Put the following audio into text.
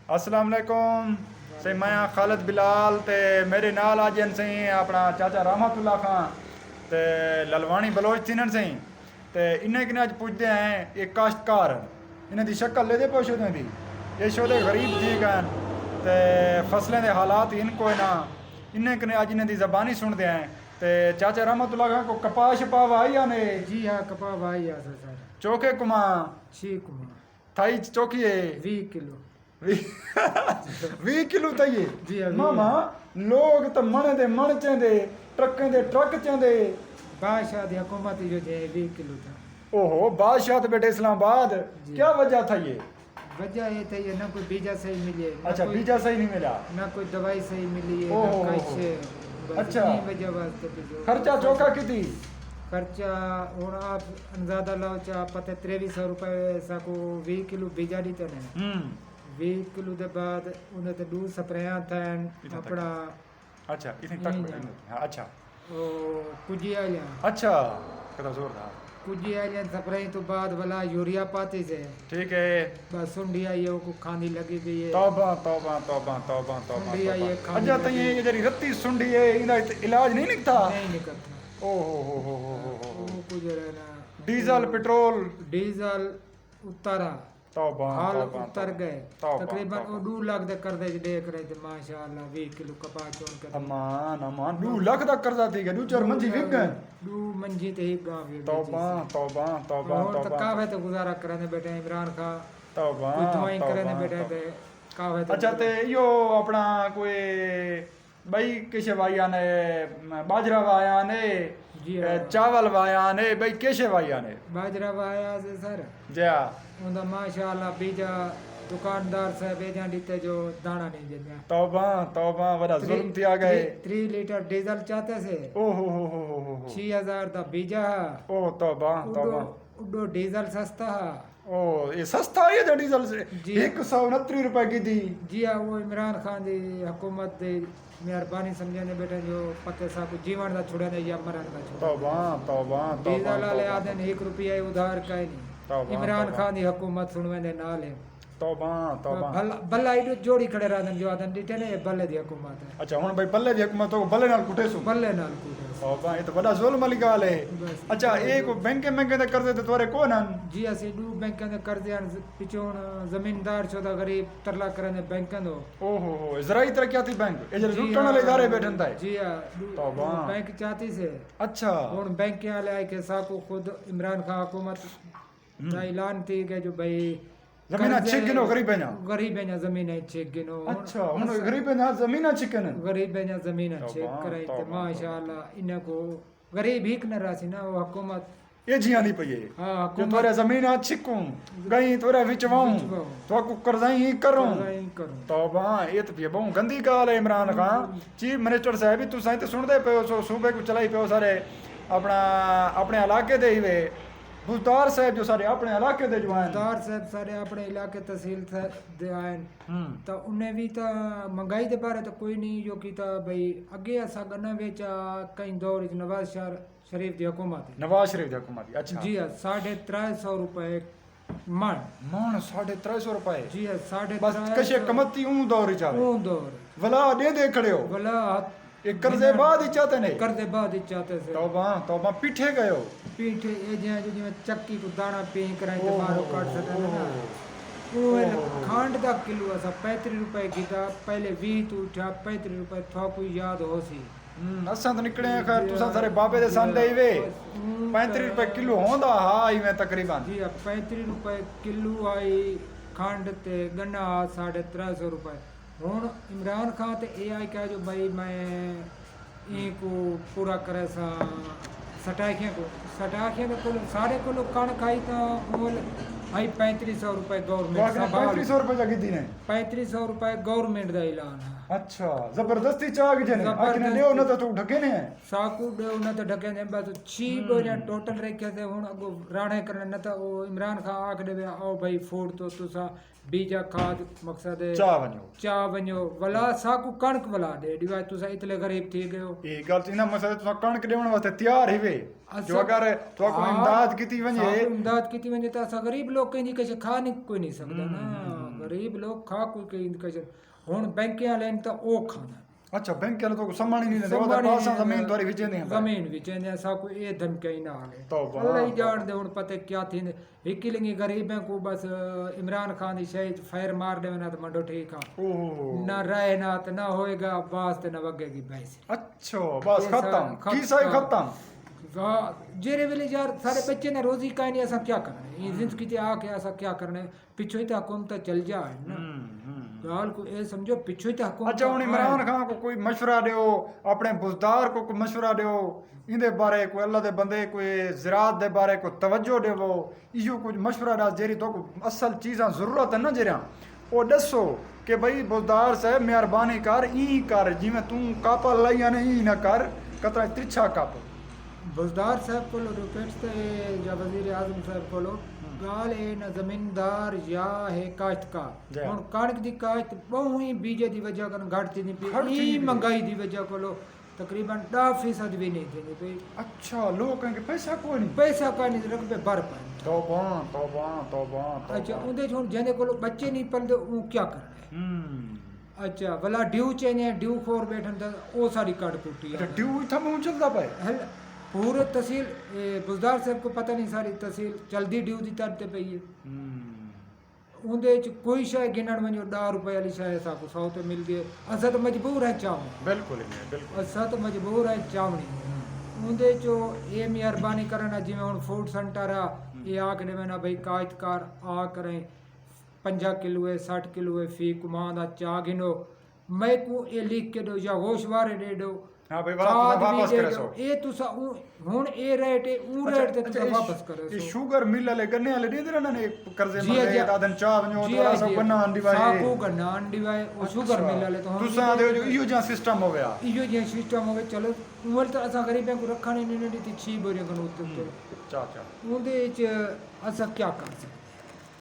अस्सलाम वालेकुम से मैं खालिद बिलाल ते मेरे नाल आज सही अपना चाचा रहमतुल्ला खान ते ललवानी बलोच थिनन सही ते इन्हें किने अज पुछते हैं एक काश्तकार इन्हें दी शक्ल ले दे पोशो दी ये शोदे गरीब थी गन ते फसलें दे हालात इनको ना इन्हें किने आज इन्हें दी ज़बानी सुनते हैं ते चाचा रहमतुल्ला खान को कपास पाव आई या ने जी हाँ कपा भाई आ सर चौके कुमा ठीक हूँ थाई चौकी है 20 किलो 20 किलो ताइए जी हाँ, मामा लोग तो मने दे मन चेंदे ट्रकें दे ट्रक चेंदे बादशाह दी हुकूमत जो जे 20 किलो था ओहो बादशाह तो बेटे इस्लामाबाद जी। क्या वजह था ये वजह ये था ये ना कोई बीजा सही मिले ना अच्छा कोई- बीजा सही नहीं मिला ना कोई दवाई सही मिली है ओहो, ना ओहो। कैसे अच्छा। वजह वास्ते भी जो- खर्चा चौका किती खर्चा और आप अंदाजा लाओ चा पता 2300 रुपए साको 20 किलो बीजा दी तने 20 किलो दे बाद उन्हें तो दूर स्प्रेयां था इतना तक। अपना अच्छा इतनी तक नहीं, हाँ, अच्छा कुजिया लिया अच्छा कितना जोर था कुजिया लिया स्प्रे तो बाद वाला यूरिया पाते से ठीक है बस सुंडिया ये को खानी लगी गई है तौबा तौबा तौबा तौबा तौबा सुंडी आई है, खाने अच्छा तो लगी। ये जरी रत्ती सुंडी है इनका इलाज नहीं निकता नहीं निकलता ओहो हो वो कुछ रहना डीजल पेट्रोल डीजल उतारा तौबा हाल तौबा उतर गए तौबा, तकरीबन तौबा। 2 लाख दे कर दे देख रहे थे माशाल्लाह 20 किलो कपास चोन कर अमान अमान 2 लाख दा कर्जा थी गया 2-4 मंजी विक गए 2 मंजी ते ही गांव में तौबा तौबा तौबा और तो तौबा कावे तो गुजारा करने बेटे इमरान खान तौबा कोई दवाई तौबा, करने बेटे तौबा। ते कावे तो अच्छा ते यो अपना कोई भाई किसे वाया ने बाजरा वाया ने जी हाँ। चावल वाया ने भाई किसे वाया ने बाजरा वाया से सर जा उनका माशाल्लाह बीजा दुकानदार से बेजा दीते जो दाना नहीं देते तौबा तौबा बड़ा जुल्म थी आ गए 3 लीटर डीजल चाहते से ओ हो 6000 दा बीजा ओ तौबा तौबा उडो डीजल सस्ता है ओ ये सस्ता है ये डीजल से जी। 169 रुपए की दी जी हाँ वो इमरान खान दी हुकूमत दी मेहरबानी समझने बेटे जो पते सा को जीवन दा छुड़ाने या मरण दा छुड़ाने तौबा तौबा डीजल वाले तौबा आदन 1 रुपया उधार का ही तौबा, नहीं इमरान तौबा। खान दी हुकूमत सुनवे ने नाल है तौबा तौबा भला इडो जोड़ी खड़े रहन जो आदन डिटे ने बल्ले दी हुकूमत है अच्छा हुन भाई बल्ले दी हुकूमत तो बल्ले नाल कुटे सु बल्ले नाल कूटे तौबा ये तो बड़ा जुल्म वाली गाल है बस। अच्छा एक बैंक में दे कर्जे ते तोरे कोन हन जी असी दू बैंकां दे कर्जे हन पिछों जमींदार छोदा गरीब तरला करने बैंकां दो ओ हो ज़राई तरक्याती बैंक ए जे जी लुटण वाले हाँ, इदारे बैठन था जी हाँ तौबा। बैंक चाहती से अच्छा हुन बैंक वाले आए के साको खुद इमरान खान हुकूमत का ऐलान थी कि जो भाई जमीना कर्जे- 6 गिनो गरीब है ना गरीब है ना जमीन है 6 गिनो अच्छा हुन गरीब है ना जमीना चिकन गरीब है ना जमीन है तौबा, 6 कराई ते तौबा, माशाल्लाह इन्हें को गरीब ही न रासी ना वो हुकूमत ये जिया नहीं पई हाँ जो हुकूमत तोरे जमीना छिकूं गई तोरे विचवाऊं विचवाऊं। तो को कर्जाई ही करूं करूं तौबा ये तो ये बहु गंदी गाल है इमरान खान चीफ मिनिस्टर साहब भी तुसां ते सुनदे पियो सो सूबे को चलाई पियो सारे अपना अपने इलाके दे ही वे बुजदार साहब जो सारे अपने इलाके दे जो हैं दार साहब सारे अपने इलाके तहसील से दे आए तो उन्हें भी तो महंगाई के बारे तो कोई नहीं जो की था भाई अगे असा गन्ना बेचा कई दौर च नवाज शरीफ की हुकूमत है नवाज शरीफ दी हुकूमत अच्छा जी हाँ 350 रुपए मन मन 350 रुपए जी हाँ बस कशे कमती ऊं दौर चावे वो दौर वला दे खड़े हो भला एक कर्जे बाद ही चाहते ने कर दे बाद ही चाहते से तौबा पीठे गयो पीठ ये जो चक्की को दाना पे कराई तो ओहो, बाहरों काट सकते हैं ना वो खांड का किलो असा 35 रुपए की था पहले 20 तो उठा 35 रुपए था कोई याद हो सी असां तो निकले हैं खैर तुसां सारे बाबे दे सामने ही वे 35 रुपए किलो होंदा हा ही में तकरीबन जी 35 रुपए किलो आई खंड ते गन्ना 350 रुपए हुन इमरान खान ते ए आई कहा जो भाई मैं इनको पूरा करे सा सटाखियां को सारे को कण खाई तो मोल आई 3500 रुपए गवर्नमेंट 3500 रुपए जगी दी ने 3500 रुपए गवर्नमेंट का ऐलान है अच्छा जबरदस्ती चाग जने जबरदस्ती। आखने लियो न तो तू ढके ने साकू दे उन तो ढके ने बस 6 बोरियां टोटल रखे थे हुन अगो राणे करने न तो वो इमरान खान आख दे आओ भाई फूड तो तुसा बीजा खाद मकसद है चा वणो चा वञो वला साकू कणक वला दे दिवा तुसा इतले गरीब थी गयो ये गल इना मसले तुसा कणक देवण वास्ते तैयार ही वे जो अगर तो को इमदाद कीती वने इमदाद कीती वञे तो असा गरीब लोग कहीं कशे खा नहीं कोई नहीं सकदा ना गरीब लोग खा कोई कहीं हुन बैंक वाले ने तो ओ खाना अच्छा बैंक वाले तो सम्मान ही नहीं देते वो तो सम्मान ही पासा नहीं जमीन देते। द्वारी विचेंदे हैं जमीन विचेंदे असा को ए धमके ही ना आले तौबा, अल्लाह ही तौबा। जान दे हुन पते क्या थींदे हिक लिंगी गरीबें को बस इमरान खान दी शहीद फायर मार दे ना तो मंडो ठीक आ ओहो ना रहे ना तो ना होएगा वास्ते ना वगेगी बैसे अच्छा बस ये खत्म सारा की सही खत्म जेरे वेले यार सारे बच्चे ने रोजी का नहीं ऐसा क्या करना है ये जिंदगी ते आके ऐसा क्या करना है पिछो ही तो हुकूमत चल जाए ना गाल को ए समझो पिछो ही तो हुकूमत अच्छा हुन इमरान खान को कोई मशवरा दियो अपने बुजदार को कोई मशवरा दियो इंदे बारे कोई अल्लाह दे बंदे कोई ज़रात दे बारे कोई तवज्जो देवो इहो कुछ मशवरा दस जेरी तो असल चीज़ां ज़रूरत है ना जेरा ओ दसो कि भाई बुजदार साहब मेहरबानी कर ई कर जिवें तू कापा लाइया ने ई ना कर कतरा त्रिछा कप बुजदार साहब को रिक्वेस्ट है या वजीर आजम साहब को गाल है ना जमींदार या है काश्तकार जय। हुन कणक दी काश्त बहु ही बीजे दी वजह कन घट थी घट पई थी ई पई। महंगाई दी वजह को तकरीबन 10% भी नहीं थी पई अच्छा लोग कहेंगे पैसा कोई नहीं पैसा का नहीं रख पे भर पाए तौबा तौबा तौबा अच्छा उनदे हुन जेने को बच्चे नहीं पलदे वो क्या करना है अच्छा भला ड्यू चाहिए ड्यू खोर बैठन तो ओ सारी काट कुटी अच्छा ड्यू इथा में चलता पे हल पूरे तहसील बुजदार साहब को पता नहीं सारी तहसील चलदी ड्यू दी तरते पई है उनदे च कोई शय गिनण वञो 10 रुपए वाली शय असां को 100 ते मिल गए असां तो मजबूर है चावण बिल्कुल ही नहीं बिल्कुल असां तो मजबूर है चावणी उनदे चो ये मेहरबानी करना जिवें हुन फूड सेंटर आ ये आखने में ना भाई काश्तकार आ करें 50 किलो है 60 किलो है फी कुमां दा चा गिनो मैं को ये लिख के दो या होशवारे दे दो हाँ भाई वाला तुसा वापस करे सो ये तुसा हुन ए रेट ऊ रेट ते तुसा वापस करे ये सो शुगर मिल ले गन्ने वाले दे देना ने कर्जे जी, मंगे जी। दादन चाह वणो थोड़ा सा बन्ना आंदी वाए साकू गन्ना आंदी वाए ओ शुगर मिल ले तो तुसा दे जो इहो जा सिस्टम हो गया इहो जे सिस्टम होवे चलो उमर तो असां गरीबें को रखण ही नहीं दी 6 बोरियां कन उत्ते चाचा उनदे च असां क्या कर सकते